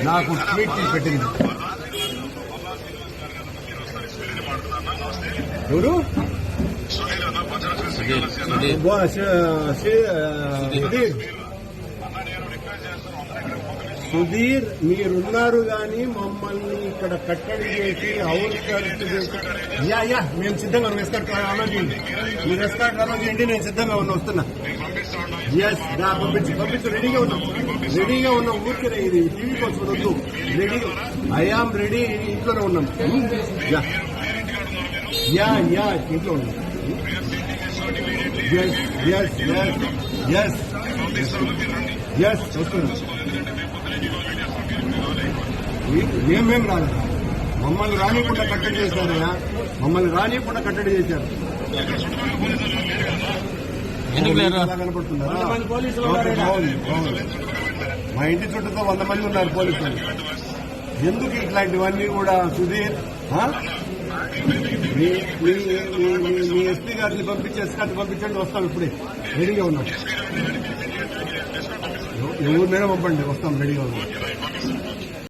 నాకు ట్వీట్ పెట్టింది. ఎవరు? సుధీర్, మీరున్నారు కానీ మమ్మల్ని ఇక్కడ కట్టడి చేసి అవసరం చేసి యా మేము సిద్ధంగా ఉన్నాం. ఎస్కార్ట్ అలో చేయండి, మీరు ఎస్కార్ట్ అలో చేయండి, నేను సిద్ధంగా ఉన్నా, వస్తున్నా. ఎస్ పంపించు రెడీగా ఉన్నాం ఊరికే ఇది టీవీ కోసం వద్దు. రెడీగా ఐఆమ్ రెడీ, ఇంట్లోనే ఉన్నాం. యా ఇంట్లో ఉన్నాం. ఎస్ వస్తున్నాం. మేమేం రాలేదు, మమ్మల్ని రానియకుండా కట్టడి చేశారయ్యా, మమ్మల్ని రానియకుండా కట్టడి చేశారు. కనపడుతున్నారా? మా ఇంటి చుట్టూతో 100 మంది ఉన్నారు పోలీసులు. ఎందుకు ఇట్లాంటివన్నీ కూడా? సుధీర్, మీ ఎస్పీ గారిని పంపించి ఎస్కార్ట్ పంపించండి, వస్తాం. ఇప్పుడే రెడీగా ఉన్నాం. ఎవరినైనా పంపండి, వస్తాం, రెడీగా ఉన్నాం.